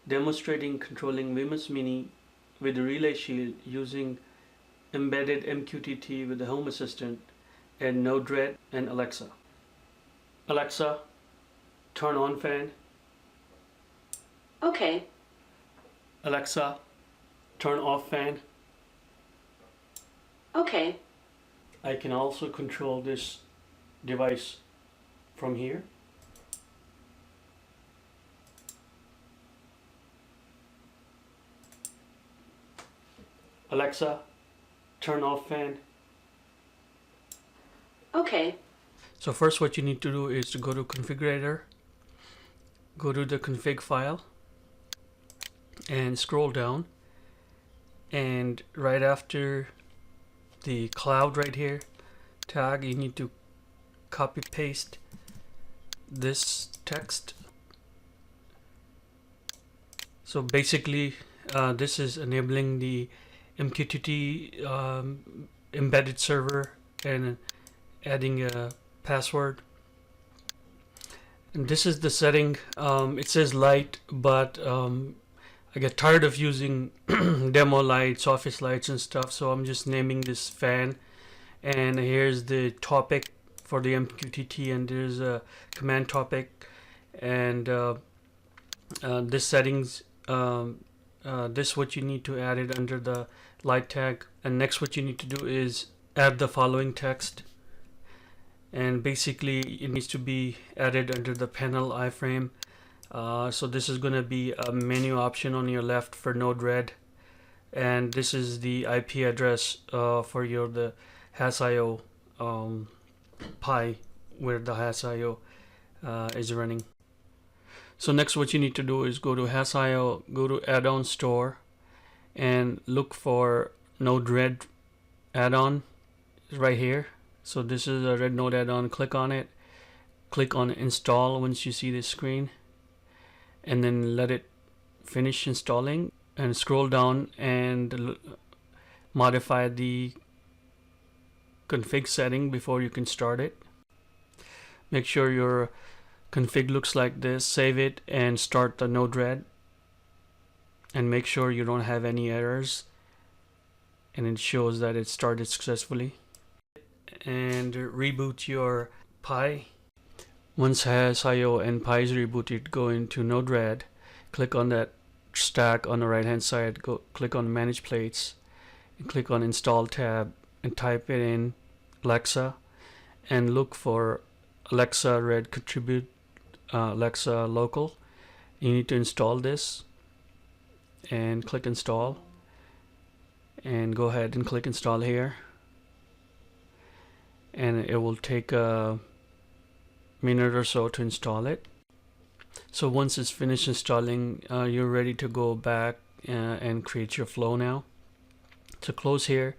demonstrating controlling Wemos Mini with the relay shield using embedded MQTT with the Home Assistant and nodejs and Alexa. Alexa, turn on fan. Okay. Alexa, turn off fan. Okay. I can also control this device from here. Alexa, turn off fan. Okay. So first what you need to do is to go to Configurator, go to the config file and scroll down, and right after the cloud right here tag, you need to copy paste this text. So basically this is enabling the MQTT embedded server and adding a password. And this is the setting. It says light, but I get tired of using demo lights, office lights and stuff, so I'm just naming this fan. And here's the topic for the MQTT, and there's a command topic, and this settings, this what you need to add it under the light tag. And next what you need to do is add the following text, and basically it needs to be added under the panel iframe. So this is going to be a menu option on your left for nodejs, and this is the IP address for the hasIO Pi, where the hasIO is running. So next what you need to do is go to hasIO, go to add-on store, and look for nodejs add-on right here. So this is a red node add-on. Click on it, click on install once you see this screen, and then let it finish installing, and scroll down and modify the config setting before you can start it. Make sure your config looks like this, save it and start the nodejs, and make sure you don't have any errors, and it shows that it started successfully. And reboot your Pi. Once hasIO and Pi is rebooted, go into nodejs, click on that stack on the right hand side, go click on manage plates and click on install tab and type it in Alexa, and look for Alexa red contribute Alexa local. You need to install this and click install, and go ahead and click install here, and it will take a minute or so to install it. So once it's finished installing, you're ready to go back and create your flow now. So close here,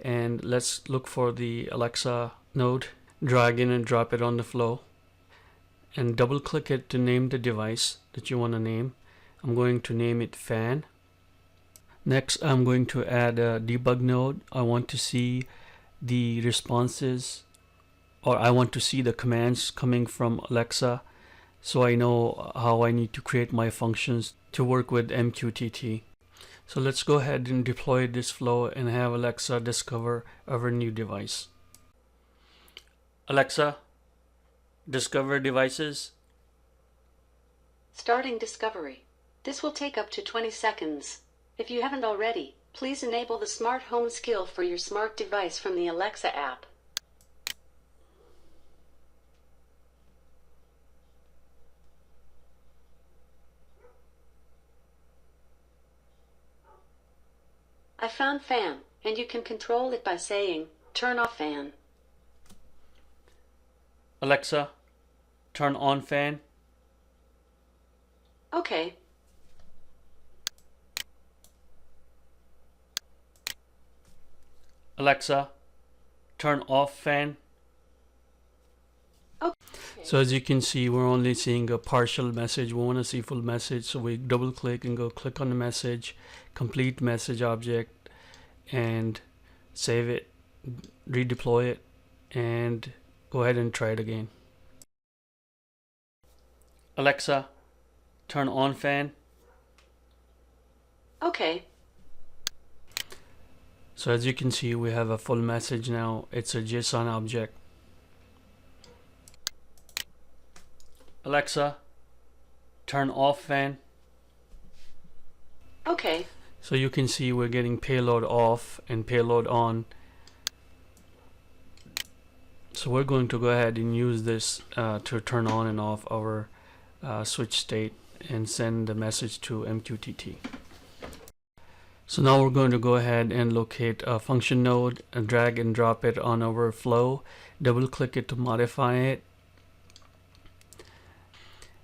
and let's look for the Alexa node, drag in and drop it on the flow, and double click it to name the device that you want to name. I'm going to name it fan. Next I'm going to add a debug node. I want to see the responses, or I want to see the commands coming from Alexa, so I know how I need to create my functions to work with MQTT. So let's go ahead and deploy this flow and have Alexa discover our new device. Alexa, discover devices. Starting discovery. This will take up to 20 seconds. If you haven't already, please enable the smart home skill for your smart device from the Alexa app. I found fan, and you can control it by saying, turn off fan. Alexa, turn on fan. Okay. Alexa, turn off fan. Okay. So as you can see, we're only seeing a partial message. We want to see full message, so we double click and go click on the message, complete message object, and save it, redeploy it, and go ahead and try it again. Alexa, turn on fan. Okay. So as you can see, we have a full message now. It's a JSON object. Alexa, turn off fan. Okay. So you can see we're getting payload off and payload on. So we're going to go ahead and use this to turn on and off our switch state and send the message to MQTT. So now we're going to go ahead and locate a function node and drag and drop it on our flow. Double click it to modify it.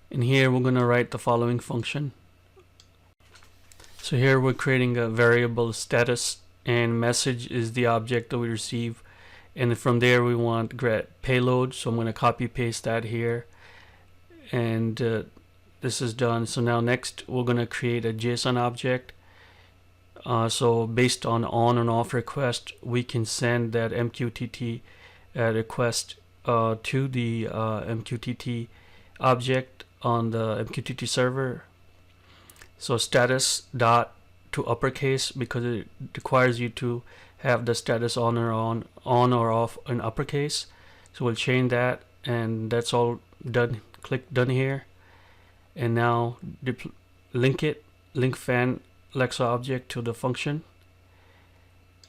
And here we're going to write the following function. So here we're creating a variable status, and message is the object that we receive. And from there we want payload. So I'm going to copy paste that here. And this is done. So now next we're going to create a JSON object. So based on and off request, we can send that MQTT request to the MQTT object on the MQTT server. So status.toUpperCase, because it requires you to have the status on or off in uppercase. So we'll change that, and that's all done. Click done here, and now link fan Alexa object to the function,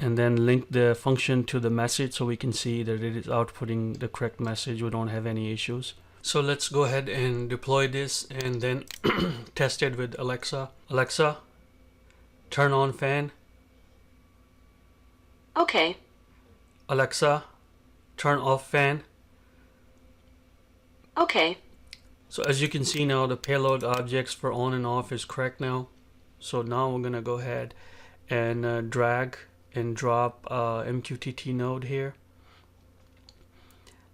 and then link the function to the message so we can see that it is outputting the correct message. We don't have any issues. So let's go ahead and deploy this and then test it with Alexa. Alexa, turn on fan. Okay. Alexa, turn off fan. Okay. So as you can see now, the payload objects for on and off is correct now. So now we're gonna go ahead and drag and drop MQTT node here.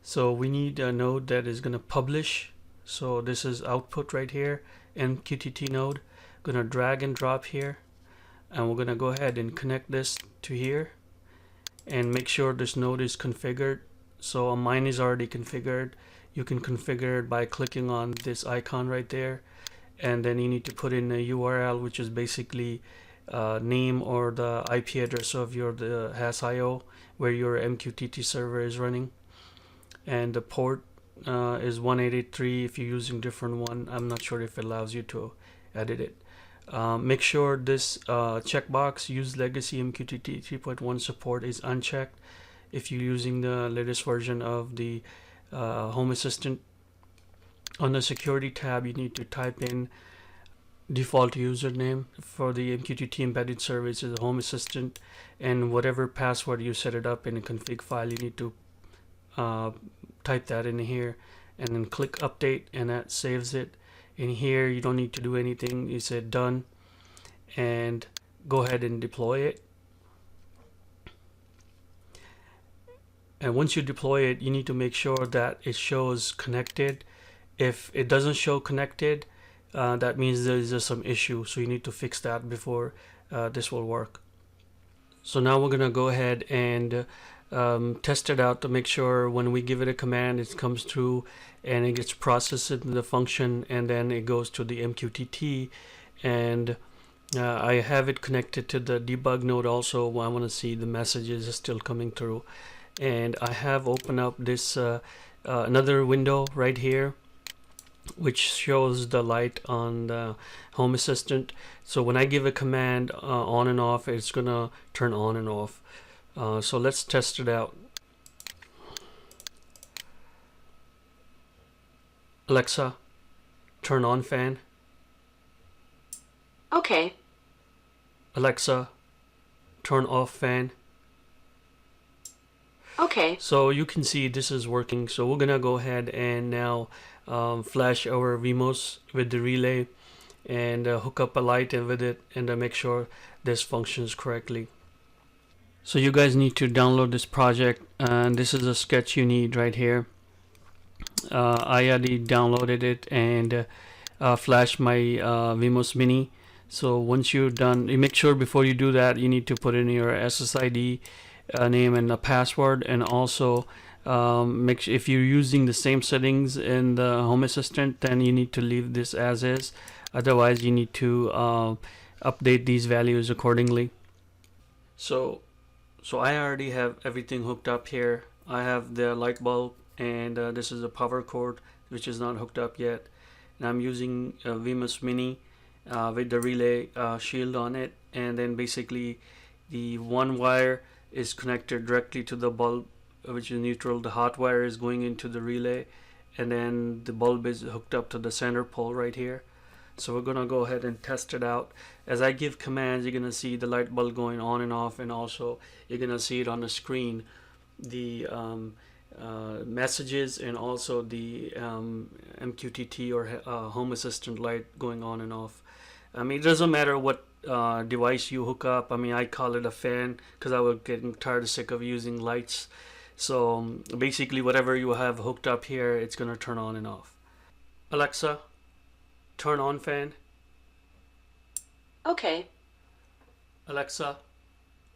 So we need a node that is gonna publish. So this is output right here, MQTT node. Gonna drag and drop here, and we're gonna go ahead and connect this to here and make sure this node is configured. So mine is already configured. You can configure it by clicking on this icon right there, and then you need to put in a URL, which is basically name or the IP address of the has.io where your MQTT server is running, and the port is 1883 if you're using different one. I'm not sure if it allows you to edit it. Make sure this checkbox use legacy MQTT 3.1 support is unchecked if you're using the latest version of the Home Assistant. On the security tab, you need to type in default username for the MQTT embedded services, Home Assistant, and whatever password you set it up in a config file, you need to type that in here, and then click update, and that saves it. In here you don't need to do anything. You said done, and go ahead and deploy it. And once you deploy it, you need to make sure that it shows connected. If it doesn't show connected, that means there is some issue, so you need to fix that before this will work. So now we're gonna go ahead and test it out to make sure when we give it a command, it comes through and it gets processed in the function, and then it goes to the MQTT. And I have it connected to the debug node also. I want to see the messages still coming through, and I have opened up this another window right here which shows the light on the Home Assistant. So when I give a command on and off, it's gonna turn on and off. So let's test it out. Alexa, turn on fan. Okay. Alexa, turn off fan. Okay. So you can see this is working. So we're gonna go ahead and now flash our Wemos with the relay and hook up a light with it, and make sure this functions correctly. So you guys need to download this project, and this is a sketch you need right here. I already downloaded it and flashed my Wemos Mini. So once you're done, you make sure before you do that, you need to put in your SSID name and a password, and also make sure if you're using the same settings in the Home Assistant, then you need to leave this as is. Otherwise you need to update these values accordingly. So I already have everything hooked up here. I have the light bulb, and this is a power cord which is not hooked up yet, and I'm using a Wemos Mini with the relay shield on it, and then basically the one wire is connected directly to the bulb, which is neutral. The hot wire is going into the relay, and then the bulb is hooked up to the center pole right here. So we're gonna go ahead and test it out. As I give commands, you're gonna see the light bulb going on and off, and also you're gonna see it on the screen, the messages, and also the MQTT or Home Assistant light going on and off. I mean, it doesn't matter what device you hook up. I mean, I call it a fan because I was getting tired, sick of using lights. So basically, whatever you have hooked up here, it's gonna turn on and off. Alexa, turn on fan. Okay. Alexa,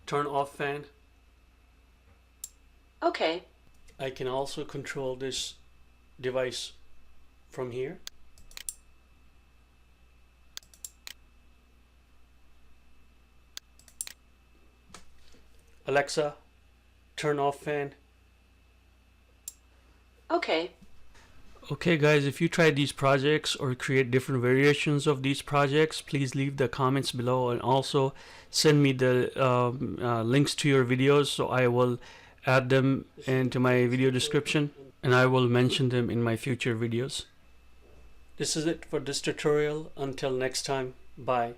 turn off fan. Okay. I can also control this device from here. Alexa, turn off fan. Okay. Okay guys, if you try these projects or create different variations of these projects, please leave the comments below, and also send me the links to your videos, so I will add them into my video description, and I will mention them in my future videos. This is it for this tutorial. Until next time, bye.